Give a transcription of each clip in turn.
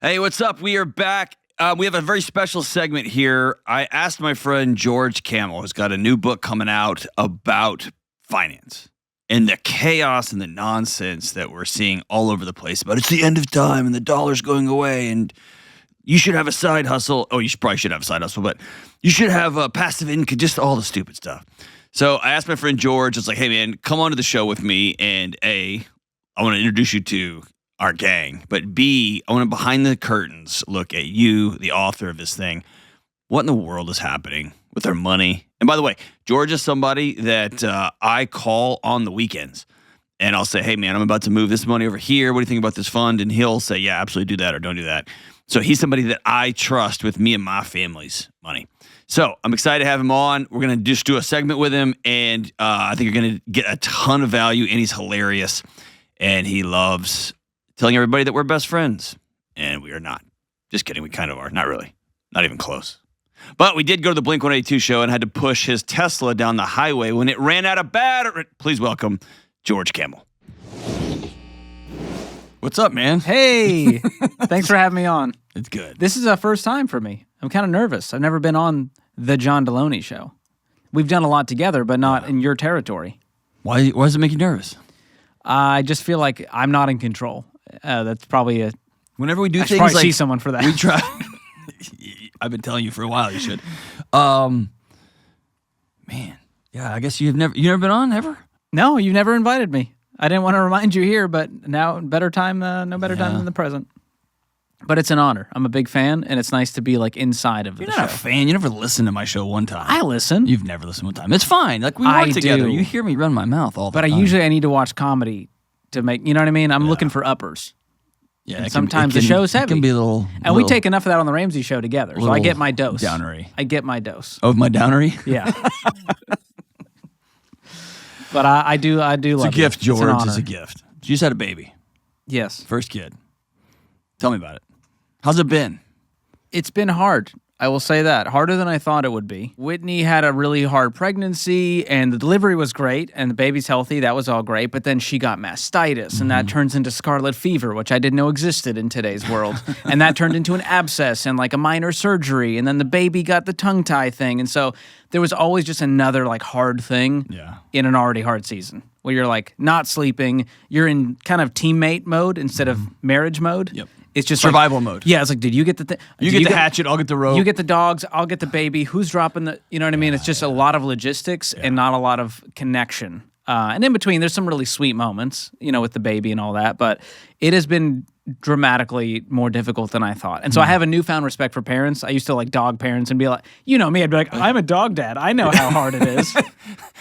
Hey, what's up? We are back. We have a very special segment here. I asked my friend George Kamel, who's got a new book coming out about finance and the chaos and the nonsense that we're seeing all over the place about it's the end of time and the dollar's going away and you should have a side hustle. Oh, probably should have a side hustle, but you should have a passive income, just all the stupid stuff. So I asked my friend George, it's like, hey, man, come on to the show with me. And A, I want to introduce you to our gang. But B, I want to behind the curtains look at you, the author of this thing. What in the world is happening with our money? And by the way, George is somebody that I call on the weekends. And I'll say, hey, man, I'm about to move this money over here. What do you think about this fund? And he'll say, yeah, absolutely do that or don't do that. So he's somebody that I trust with me and my family's money. So I'm excited to have him on. We're going to just do a segment with him. And I think you're going to get a ton of value. And he's hilarious. And he loves telling everybody that we're best friends. And we are not. Just kidding. We kind of are. Not really. Not even close. But we did go to the Blink-182 show and had to push his Tesla down the highway when it ran out of battery. Please welcome George Kamel. What's up, man? Hey, thanks for having me on. It's good. This is a first time for me. I'm kind of nervous. I've never been on the John Delony show. We've done a lot together, but not in your territory. Why does it make you nervous? I just feel like I'm not in control. That's probably a... Whenever we do I should things probably like see someone for that. we try. I've been telling you for a while you should. Man, yeah, I guess you never been on ever? No, you never invited me. I didn't want to remind you here, but now better time, no better time than the present. But it's an honor. I'm a big fan, and it's nice to be like inside of You're the not show. a fan. You never listened to my show one time. I listen. You've never listened one time. It's fine. Like we work I together. do. You hear me run my mouth all the time. But I need to watch comedy to make, you know what I mean? I'm looking for uppers. Yeah, And sometimes the show's heavy. It can be a little. And we take enough of that on the Ramsey show together. So I get my dose. Downery. I get my dose. Oh, my downery? Yeah. But I do love It's a gift, you. George. It's It's a gift. You just had a baby. Yes. First kid. Tell me about it. How's it been? It's been hard. I will say that. Harder than I thought it would be. Whitney had a really hard pregnancy, and the delivery was great, and the baby's healthy. That was all great. But then she got mastitis, and that turns into scarlet fever, which I didn't know existed in today's world. And that turned into an abscess and like a minor surgery. And then the baby got the tongue tie thing. And so there was always just another like hard thing in an already hard season where you're like not sleeping. You're in kind of teammate mode instead of marriage mode. Yep. It's just survival mode. Yeah, it's like, did you get the thing? You get the hatchet, I'll get the rope. You get the dogs, I'll get the baby. Who's dropping the, you know what I mean? It's just a lot of logistics and not a lot of connection. And in between, there's some really sweet moments, you know, with the baby and all that. But it has been dramatically more difficult than I thought. And so I have a newfound respect for parents. I used to like dog parents and be like, you know me, I'd be like, I'm a dog dad. I know how hard it is.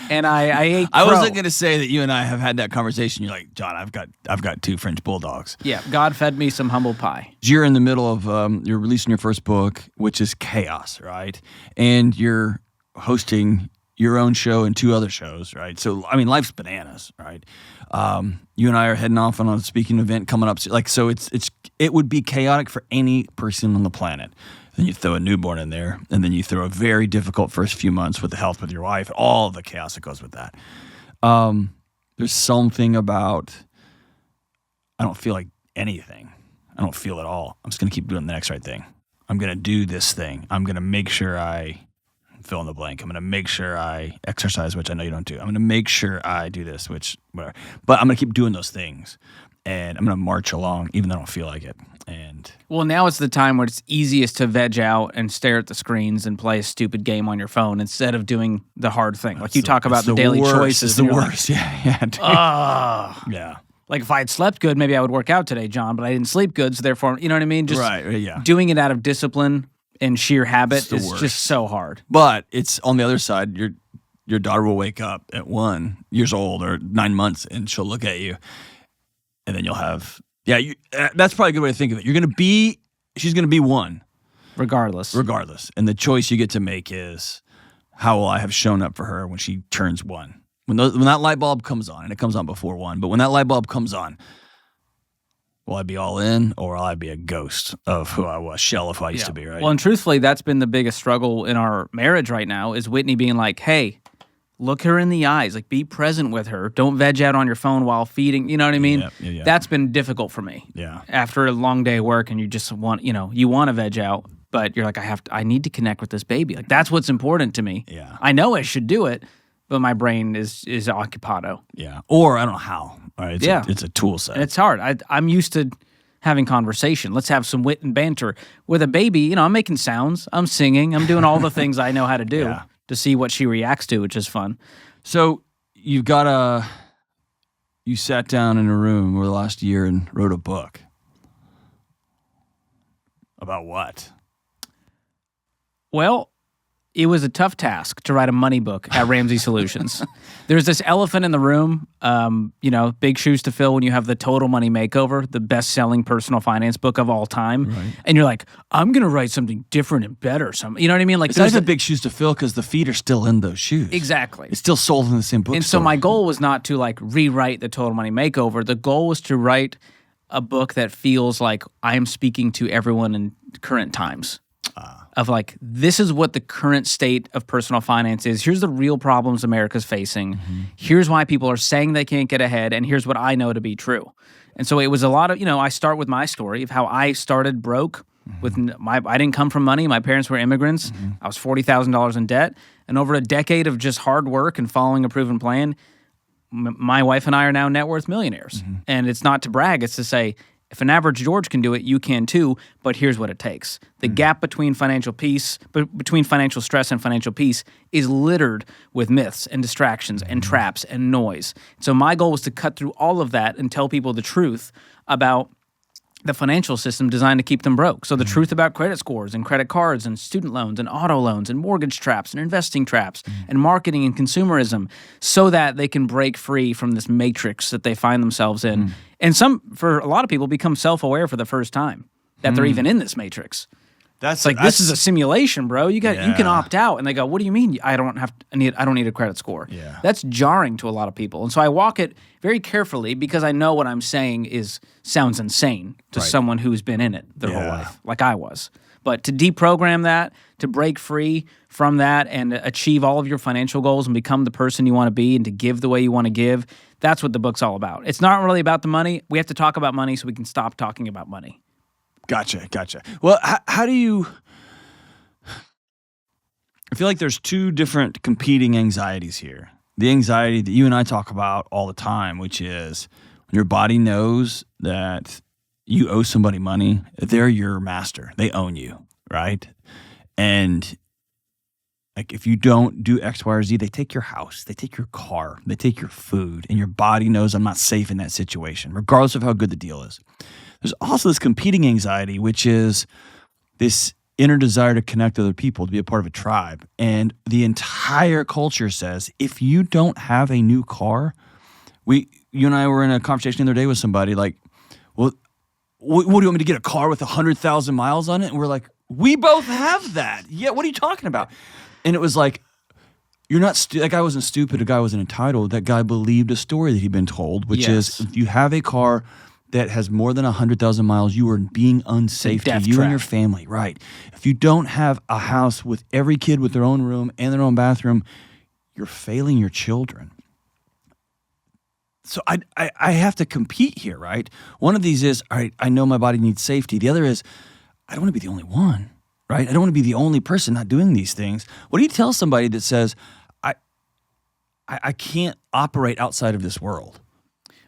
And I ate crow. I wasn't going to say that you and I have had that conversation. You're like, John, I've got 2 French bulldogs. Yeah, God fed me some humble pie. You're in the middle of you're releasing your first book, which is chaos, right? And you're hosting your own show and 2 other shows, right? So I mean, life's bananas, right? You and I are heading off on a speaking event coming up. Like, so it would be chaotic for any person on the planet. Then you throw a newborn in there, and then you throw a very difficult first few months with the health with your wife, all the chaos that goes with that. There's something about, I don't feel like anything. I don't feel at all. I'm just going to keep doing the next right thing. I'm going to do this thing. I'm going to make sure I fill in the blank. I'm going to make sure I exercise, which I know you don't do. I'm going to make sure I do this, which, whatever. But I'm going to keep doing those things. And I'm going to march along, even though I don't feel like it. And well, now it's the time where it's easiest to veg out and stare at the screens and play a stupid game on your phone instead of doing the hard thing. Like you talk about the daily choices. It's the worst. Yeah. Dude. Yeah. Like if I had slept good, maybe I would work out today, John, but I didn't sleep good. So therefore, you know what I mean? Just doing it out of discipline and sheer habit is just so hard. But it's on the other side, your daughter will wake up at 1 years old or 9 months and she'll look at you. And then you'll have, that's probably a good way to think of it. She's going to be 1. Regardless. And the choice you get to make is, how will I have shown up for her when she turns 1? When that light bulb comes on, and it comes on before 1, but when that light bulb comes on, will I be all in, or will I be a ghost of who I was, shell of who I used to be, right? Well, and truthfully, that's been the biggest struggle in our marriage right now, is Whitney being like, hey, Look her in the eyes. Like, be present with her. Don't veg out on your phone while feeding. You know what I mean? Yeah. That's been difficult for me. Yeah. After a long day of work and you just want, you want to veg out, but you're like, I need to connect with this baby. Like, that's what's important to me. Yeah. I know I should do it, but my brain is occupado. Yeah. Or I don't know how. Right? It's a tool set. And it's hard. I'm used to having conversation. Let's have some wit and banter. With a baby, I'm making sounds. I'm singing. I'm doing all the things I know how to do to see what she reacts to, which is fun. So you sat down in a room over the last year and wrote a book. About what? Well, it was a tough task to write a money book at Ramsey Solutions. There's this elephant in the room, big shoes to fill when you have the Total Money Makeover, the best-selling personal finance book of all time. Right. And you're like, I'm going to write something different and better. You know what I mean? Like, it's not even big shoes to fill because the feet are still in those shoes. Exactly. It's still sold in the same bookstore. And so my goal was not to rewrite the Total Money Makeover. The goal was to write a book that feels like I am speaking to everyone in current times. Of this is what the current state of personal finance is. Here's the real problems America's facing. Mm-hmm. Here's why people are saying they can't get ahead, and here's what I know to be true. And so it was a lot of, I start with my story of how I started broke. Mm-hmm. I didn't come from money. My parents were immigrants. Mm-hmm. I was $40,000 in debt. And over a decade of just hard work and following a proven plan, my wife and I are now net worth millionaires. Mm-hmm. And it's not to brag. It's to say, if an average George can do it, you can too, but here's what it takes. The gap between financial stress and financial peace is littered with myths and distractions and traps and noise. So my goal was to cut through all of that and tell people the truth about the financial system designed to keep them broke. So the truth about credit scores and credit cards and student loans and auto loans and mortgage traps and investing traps and marketing and consumerism so that they can break free from this matrix that they find themselves in. And for a lot of people, become self-aware for the first time that they're even in this matrix. That's this is a simulation, bro. You can opt out, and they go, "What do you mean? I don't need a credit score." Yeah. That's jarring to a lot of people, and so I walk it very carefully because I know what I'm saying sounds insane to someone who's been in it their whole life, like I was. But to deprogram that, to break free from that, and achieve all of your financial goals and become the person you want to be, and to give the way you want to give, that's what the book's all about. It's not really about the money. We have to talk about money so we can stop talking about money. Gotcha. Well, how do you... I feel like there's two different competing anxieties here. The anxiety that you and I talk about all the time, which is when your body knows that you owe somebody money, they're your master. They own you, right? And if you don't do X, Y, or Z, they take your house, they take your car, they take your food, and your body knows I'm not safe in that situation, regardless of how good the deal is. There's also this competing anxiety, which is this inner desire to connect with other people, to be a part of a tribe. And the entire culture says, if you don't have a new car, you and I were in a conversation the other day with somebody well, what do you want me to get, a car with 100,000 miles on it? And we're like, we both have that. Yeah, what are you talking about? And it was like, you're not, that guy wasn't stupid, the guy wasn't entitled. That guy believed a story that he'd been told, which is if you have a car that has more than 100,000 miles, you are being unsafe to you and your family, right? If you don't have a house with every kid with their own room and their own bathroom, you're failing your children. So I have to compete here, right? One of these is, all right, I know my body needs safety. The other is, I don't want to be the only one, right? I don't want to be the only person not doing these things. What do you tell somebody that says, I can't operate outside of this world?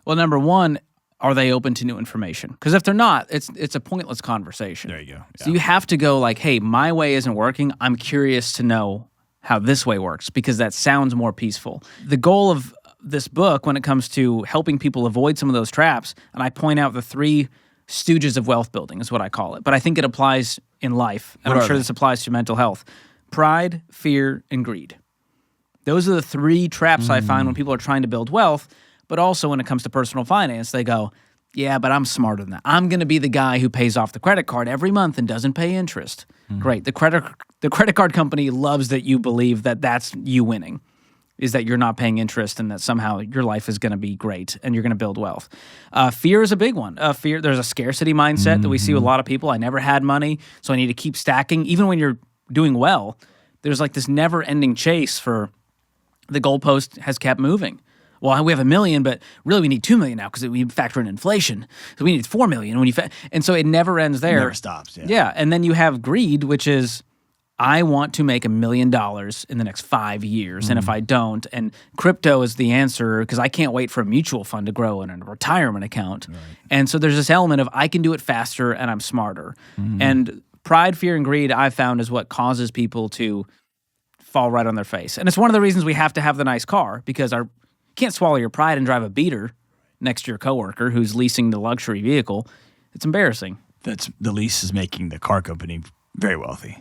Well, number one, are they open to new information? Because if they're not, it's a pointless conversation. There you go. Yeah. So you have to go hey, my way isn't working. I'm curious to know how this way works because that sounds more peaceful. The goal of this book when it comes to helping people avoid some of those traps, and I point out the three stooges of wealth building is what I call it, but I think it applies in life, and I'm sure this applies to mental health. Pride, fear, and greed. Those are the three traps I find when people are trying to build wealth. But also when it comes to personal finance, they go, yeah, but I'm smarter than that. I'm going to be the guy who pays off the credit card every month and doesn't pay interest. Great. The credit card company loves that you believe that that's you winning, is that you're not paying interest and that somehow your life is going to be great and you're going to build wealth. Fear is a big one. There's a scarcity mindset that we see with a lot of people. I never had money, so I need to keep stacking. Even when you're doing well, there's this never-ending chase for the goalpost has kept moving. Well, we have $1 million, but really we need $2 million now because we factor in inflation. So we need $4 million. And so it never ends there. It never stops. Yeah. Yeah. And then you have greed, which is, I want to make $1 million in the next 5 years. And if I don't, and crypto is the answer because I can't wait for a mutual fund to grow in a retirement account. Right. And so there's this element of I can do it faster and I'm smarter. And pride, fear, and greed I've found is what causes people to fall right on their face. And it's one of the reasons we have to have the nice car because you can't swallow your pride and drive a beater next to your coworker who's leasing the luxury vehicle. It's embarrassing. The lease is making the car company very wealthy.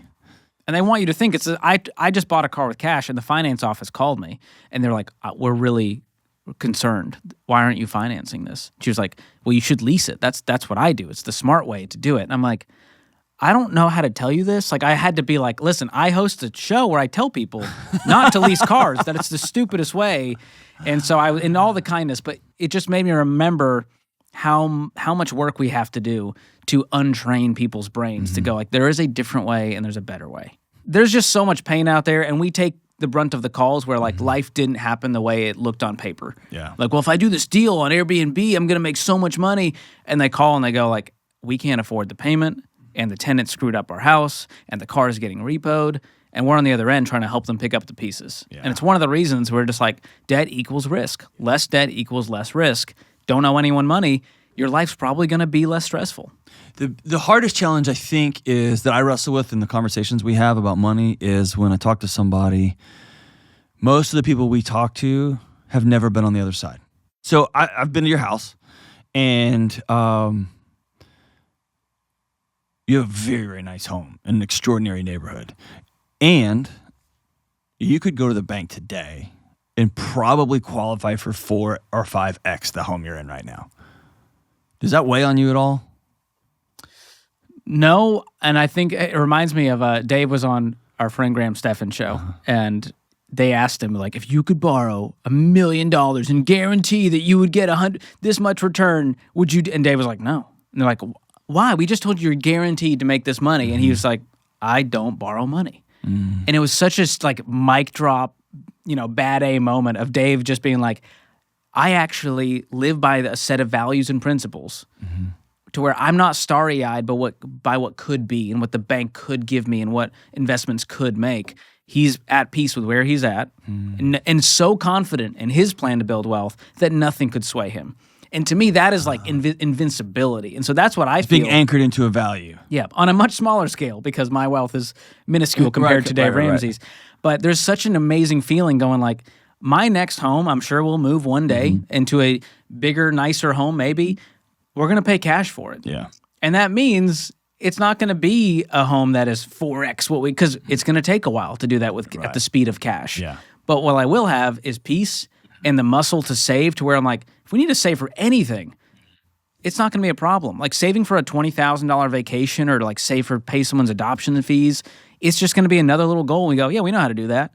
And they want you to think I just bought a car with cash and the finance office called me and they're like, we're really concerned. Why aren't you financing this? She was like, well, you should lease it. That's what I do. It's the smart way to do it. And I'm like, I don't know how to tell you this. Like I had to be like, listen, I host a show where I tell people not to lease cars, that it's the stupidest way. And so in all the kindness, but it just made me remember how much work we have to do to untrain people's brains to go like, there is a different way and there's a better way. There's just so much pain out there and we take the brunt of the calls where like life didn't happen the way it looked on paper. Yeah. Like, well, if I do this deal on Airbnb, I'm going to make so much money. And they call and they go like, we can't afford the payment and the tenant screwed up our house and the car is getting repoed. And we're on the other end trying to help them pick up the pieces. Yeah. And it's one of the reasons we're just like, debt equals risk. Less debt equals less risk. Don't owe anyone money. Your life's probably going to be less stressful. The hardest challenge I think is that I wrestle with in the conversations we have about money is when I talk to somebody, most of the people we talk to have never been on the other side. So I've been to your house and you have a very, very nice home, an extraordinary neighborhood. And you could go to the bank today and probably qualify for 4 or 5x the home you're in right now. Does that weigh on you at all? No, and I think it reminds me of Dave was on our friend Graham Stephan show, and they asked him, like, if you could borrow $1 million and guarantee that you would get this much return, would you? And Dave was like, no. And they're like, why? We just told you you're guaranteed to make this money. And he was like, I don't borrow money. And it was such a like mic drop, bad A moment of Dave just being like, I actually live by a set of values and principles to where I'm not starry-eyed by what could be and what the bank could give me and what investments could make. He's at peace with where he's at and so confident in his plan to build wealth that nothing could sway him. And to me, that is like invincibility. And so that's what I feel. Being anchored into a value. Yeah, on a much smaller scale because my wealth is minuscule compared to Dave Ramsey's. But there's such an amazing feeling going like, my next home, I'm sure we'll move one day into a bigger, nicer home maybe. We're going to pay cash for it. Yeah. And that means it's not going to be a home that is 4x because it's going to take a while to do that at the speed of cash. Yeah. But what I will have is peace and the muscle to save to where I'm like, if we need to save for anything, it's not going to be a problem. Like saving for a $20,000 vacation or to like save for pay someone's adoption fees, it's just going to be another little goal. We go, yeah, we know how to do that.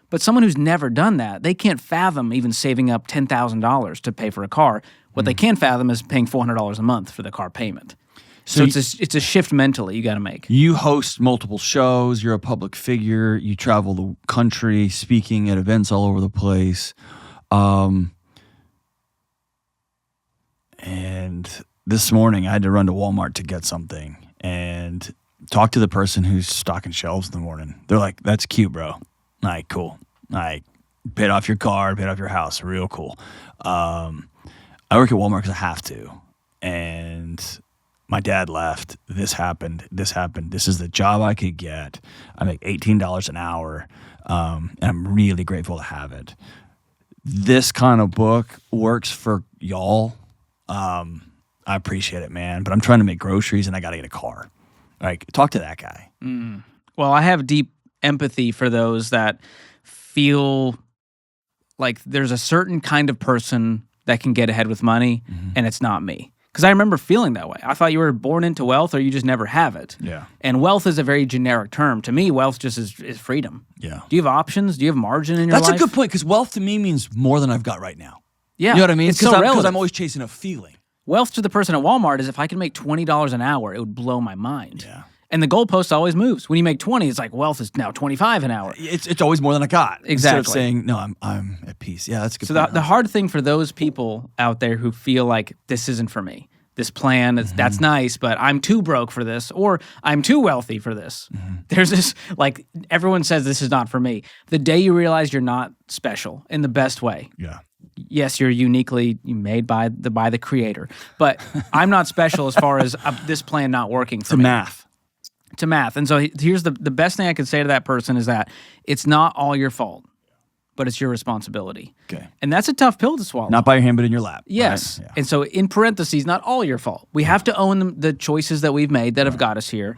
But someone who's never done that, they can't fathom even saving up $10,000 to pay for a car. What they can fathom is paying $400 a month for the car payment. So it's a shift mentally you got to make. You host multiple shows. You're a public figure. You travel the country speaking at events all over the place. And this morning I had to run to Walmart to get something and talk to the person who's stocking shelves in the morning. They're like, that's cute, bro. Like, cool. Like, paid off your car, paid off your house. Real cool. I work at Walmart because I have to. And my dad left. This happened. This is the job I could get. I make $18 an hour. And I'm really grateful to have it. This kind of book works for y'all. I appreciate it, man. But I'm trying to make groceries and I got to get a car. Like, talk to that guy. Well, I have deep empathy for those that feel like there's a certain kind of person that can get ahead with money and it's not me. Because I remember feeling that way. I thought you were born into wealth or you just never have it. Yeah. And wealth is a very generic term. To me, wealth just is freedom. Yeah. Do you have options? Do you have margin in your life? That's a good point because wealth to me means more than I've got right now. Yeah. You know what I mean? It's so relative. Because I'm always chasing a feeling. Wealth to the person at Walmart is if I can make $20 an hour, it would blow my mind. Yeah. And the goalpost always moves. When you make 20, it's like wealth is now 25 an hour. It's always more than I got. Exactly. Instead of saying, no, I'm at peace. Yeah, that's a good So point. the hard thing for those people out there who feel like this isn't for me, this plan, that's nice, but I'm too broke for this, or I'm too wealthy for this. There's this, like, everyone says this is not for me. The day you realize you're not special in the best way. Yeah. Yes, you're uniquely made by the creator, but I'm not special as far as this plan not working for me. Math. To math. And so here's the best thing I could say to that person is that it's not all your fault, but it's your responsibility. Okay. And that's a tough pill to swallow. Not by your hand, but in your lap. Yes. Right? Yeah. And so in parentheses, not all your fault. We have to own the choices that we've made that have got us here.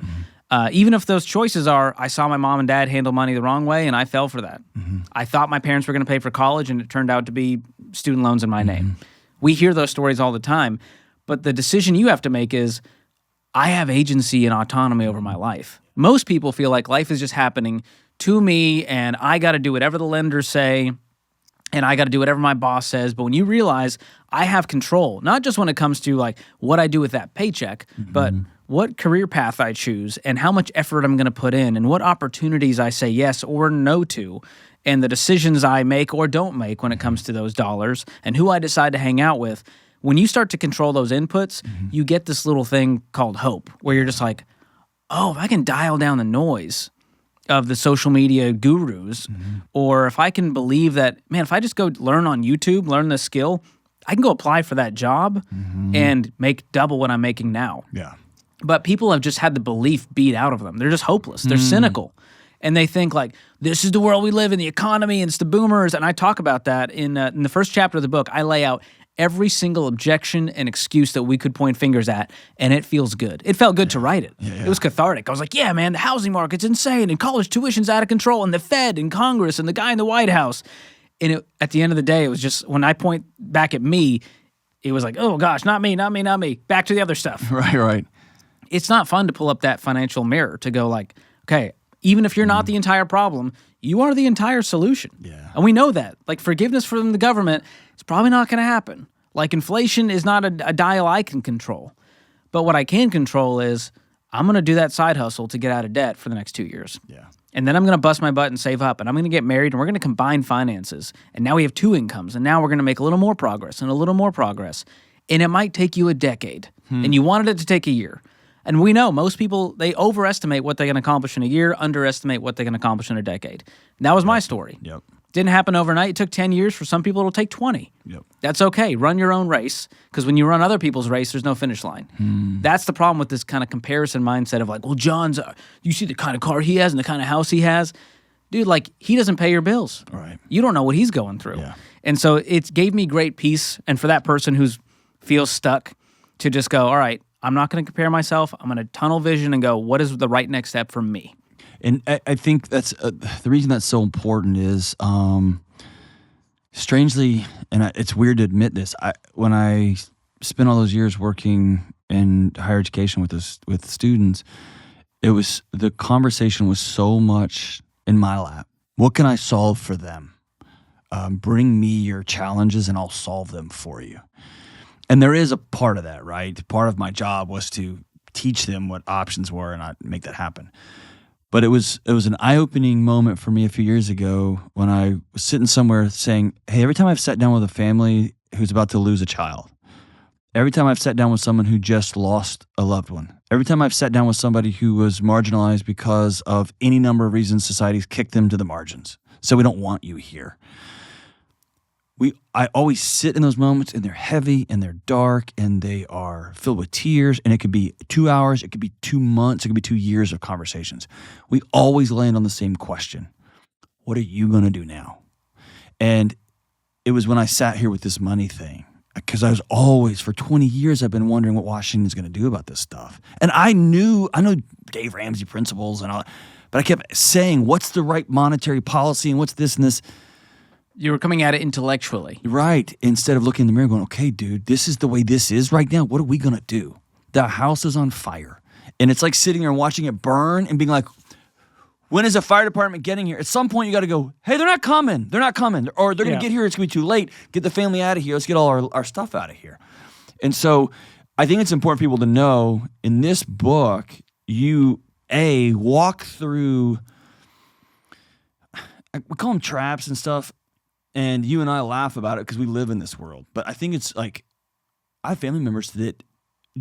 Even if those choices are, I saw my mom and dad handle money the wrong way and I fell for that. I thought my parents were going to pay for college and it turned out to be student loans in my name. We hear those stories all the time. But the decision you have to make is, I have agency and autonomy over my life. Most people feel like life is just happening to me and I got to do whatever the lenders say and I got to do whatever my boss says. But when you realize I have control, not just when it comes to like what I do with that paycheck, but what career path I choose and how much effort I'm going to put in and what opportunities I say yes or no to and the decisions I make or don't make when it comes to those dollars and who I decide to hang out with. When you start to control those inputs, you get this little thing called hope where you're just like, oh, if I can dial down the noise of the social media gurus, or if I can believe that, man, if I just go learn on YouTube, learn this skill, I can go apply for that job and make double what I'm making now. Yeah. But people have just had the belief beat out of them. They're just hopeless. They're cynical. And they think like, this is the world we live in, the economy, and it's the boomers. And I talk about that in the first chapter of the book. I lay out every single objection and excuse that we could point fingers at, and it feels good. It felt good to write it. It was cathartic. I was like, yeah, man, the housing market's insane, and college tuition's out of control, and the Fed, and Congress, and the guy in the White House. And at the end of the day, it was just, when I point back at me, it was like, oh gosh, not me, not me, not me. Back to the other stuff. Right. It's not fun to pull up that financial mirror to go like, okay, even if you're not the entire problem, you are the entire solution. Yeah. And we know that. Like forgiveness from the government, it's probably not going to happen. Like inflation is not a dial I can control. But what I can control is I'm going to do that side hustle to get out of debt for the next 2 years. Yeah. And then I'm going to bust my butt and save up. And I'm going to get married and we're going to combine finances. And now we have 2 incomes. And now we're going to make a little more progress and a little more progress. And it might take you a decade. And you wanted it to take a year. And we know most people, they overestimate what they can accomplish in a year, underestimate what they can accomplish in a decade. And that was my story. Yep. Didn't happen overnight. It took 10 years. For some people, it'll take 20. Yep. That's okay. Run your own race, because when you run other people's race, there's no finish line. That's the problem with this kind of comparison mindset of like, well, John's, you see the kind of car he has and the kind of house he has. Dude, like, he doesn't pay your bills. Right. You don't know what he's going through. Yeah. And so it gave me great peace. And for that person who feels stuck, to just go, all right, I'm not going to compare myself. I'm going to tunnel vision and go, what is the right next step for me? And I think that's the reason that's so important is, strangely, and it's weird to admit this, when I spent all those years working in higher education with students, the conversation was so much in my lap. What can I solve for them? Bring me your challenges and I'll solve them for you. And there is a part of that, right? Part of my job was to teach them what options were and I'd make that happen. But it was an eye-opening moment for me a few years ago when I was sitting somewhere saying, hey, every time I've sat down with a family who's about to lose a child, every time I've sat down with someone who just lost a loved one, every time I've sat down with somebody who was marginalized because of any number of reasons society's kicked them to the margins, so we don't want you here. I always sit in those moments and they're heavy and they're dark and they are filled with tears, and it could be 2 hours, it could be 2 months, it could be 2 years of conversations. We always land on the same question. What are you going to do now? And it was when I sat here with this money thing, because I was always, for 20 years, I've been wondering what Washington's going to do about this stuff. And I know Dave Ramsey principles and all that, but I kept saying, what's the right monetary policy and what's this and this? You were coming at it intellectually. Right. Instead of looking in the mirror and going, okay, dude, this is the way this is right now. What are we going to do? The house is on fire. And it's like sitting there and watching it burn and being like, when is the fire department getting here? At some point, you got to go, hey, they're not coming. They're not coming. Or they're going to get here. It's going to be too late. Get the family out of here. Let's get all our stuff out of here. And so I think it's important for people to know in this book, you walk through, we call them traps and stuff, and you and I laugh about it because we live in this world. But I think it's like, I have family members that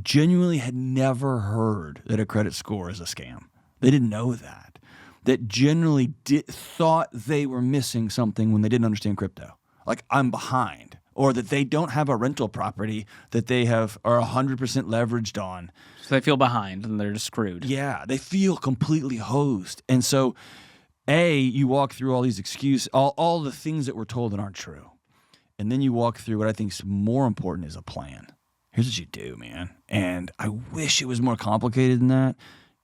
genuinely had never heard that a credit score is a scam. They didn't know that. That generally thought they were missing something when they didn't understand crypto. Like, I'm behind. Or that they don't have a rental property that they are 100% leveraged on. So they feel behind and they're just screwed. Yeah, they feel completely hosed. And so, you walk through all these excuses, all the things that we're told that aren't true. And then you walk through what I think is more important is a plan. Here's what you do, man. And I wish it was more complicated than that.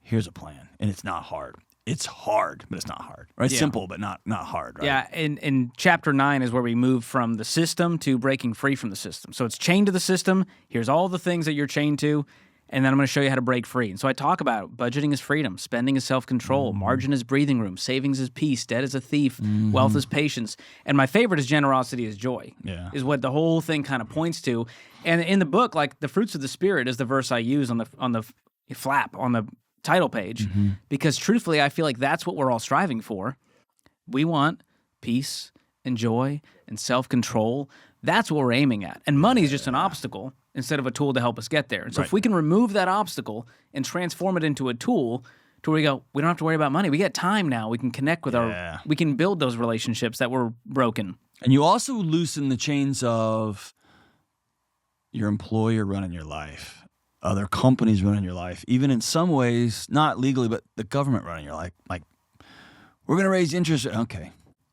Here's a plan. And it's not hard. It's hard, but it's not hard. Right? Yeah. Simple, but not hard. Right? Yeah, in chapter 9 is where we move from the system to breaking free from the system. So it's chained to the system. Here's all the things that you're chained to. And then I'm going to show you how to break free. And so I talk about budgeting is freedom, spending is self-control, margin is breathing room, savings is peace, debt is a thief, wealth is patience. And my favorite is generosity is joy, is what the whole thing kind of points to. And in the book, like the fruits of the spirit is the verse I use on the flap, on the title page, because truthfully, I feel like that's what we're all striving for. We want peace and joy and self-control. That's what we're aiming at. And money is just an obstacle instead of a tool to help us get there. And so if we can remove that obstacle and transform it into a tool to where we go, we don't have to worry about money. We get time now. We can connect with we can build those relationships that were broken. And you also loosen the chains of your employer running your life, other companies running your life, even in some ways, not legally, but the government running your life. Like, we're going to raise interest. Okay.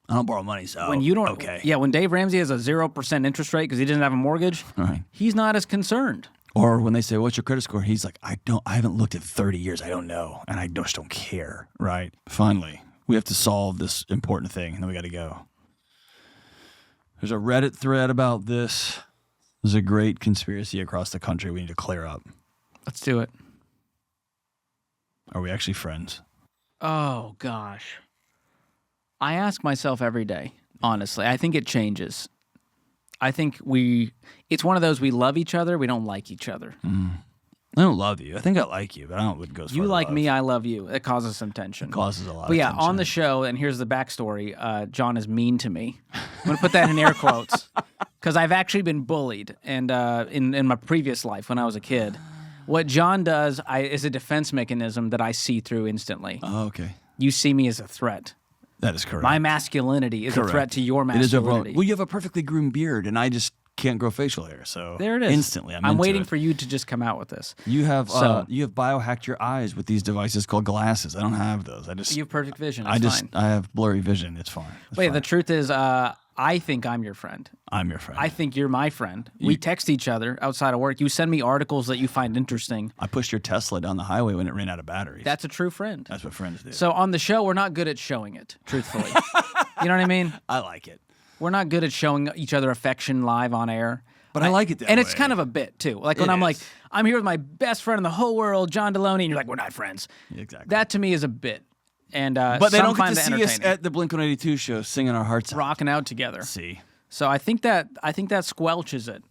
I don't borrow money, so when you don't, okay. Yeah, when Dave Ramsey has a 0% interest rate because he doesn't have a mortgage, he's not as concerned. Or when they say, "What's your credit score?" He's like, "I haven't looked at 30 years. I don't know, and I just don't care." Right? Finally, we have to solve this important thing, and then we got to go. There's a Reddit thread about this. There's a great conspiracy across the country we need to clear up. Let's do it. Are we actually friends? Oh gosh. I ask myself every day, honestly. I think it changes. I think it's one of those, we love each other, we don't like each other. I don't love you. I think I like you, but I don't would go as far You as like love. me, I love you. It causes some tension. It causes a lot But of yeah, tension. on the show, and here's the backstory, John is mean to me. I'm going to put that in air quotes because I've actually been bullied and in my previous life when I was a kid. What John does is a defense mechanism that I see through instantly. Oh, okay. You see me as a threat. That is correct. My masculinity is Correct. a threat to your It masculinity. is well, you have a perfectly groomed beard, and I just can't grow facial hair. So There it is. Instantly, I'm I'm into waiting it. for you to just come out with this. You have So- you have biohacked your eyes with these devices called glasses. I don't have those. You have perfect vision. It's fine. I have blurry vision. It's fine. It's Wait, fine. the truth is, I think I'm your friend. I'm your friend. I think you're my friend. We text each other outside of work. You send me articles that you find interesting. I pushed your Tesla down the highway when it ran out of batteries. That's a true friend. That's what friends do. So on the show, we're not good at showing it, truthfully. You know what I mean? I like it. We're not good at showing each other affection live on air. But I like it that And way. it's kind of a bit, too. Like when It I'm like, is. I'm here with my best friend in the whole world, John Delony, and you're like, we're not friends. Exactly. That to me is a bit. And But they some don't get find to that see us entertaining. at the Blink-182 show singing our hearts out. Rocking out together. See. So I think that squelches it.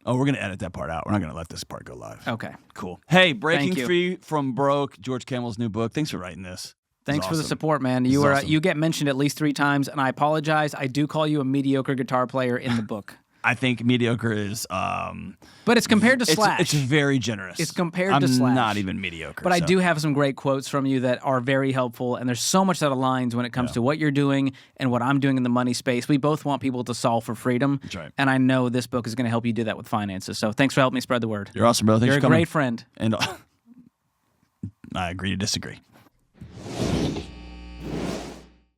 Oh, we're going to edit that part out. We're not going to let this part go live. Okay. Cool. Hey, Breaking Thank you. Free from Broke, George Camel's new book. Thanks for writing this. Thanks for the awesome. support, man. This is awesome. You get mentioned at least 3 times, and I apologize. I do call you a mediocre guitar player in the book. I think mediocre is But it's compared to Slash. It's very generous. It's compared I'm to Slash. not even mediocre. But I so. do have some great quotes from you that are very helpful, and there's so much that aligns when it comes to what you're doing and what I'm doing in the money space. We both want people to solve for freedom, That's right. and I know this book is going to help you do that with finances. So thanks for helping me spread the word. You're awesome, bro. Thanks You're for a coming. great friend. And I agree to disagree.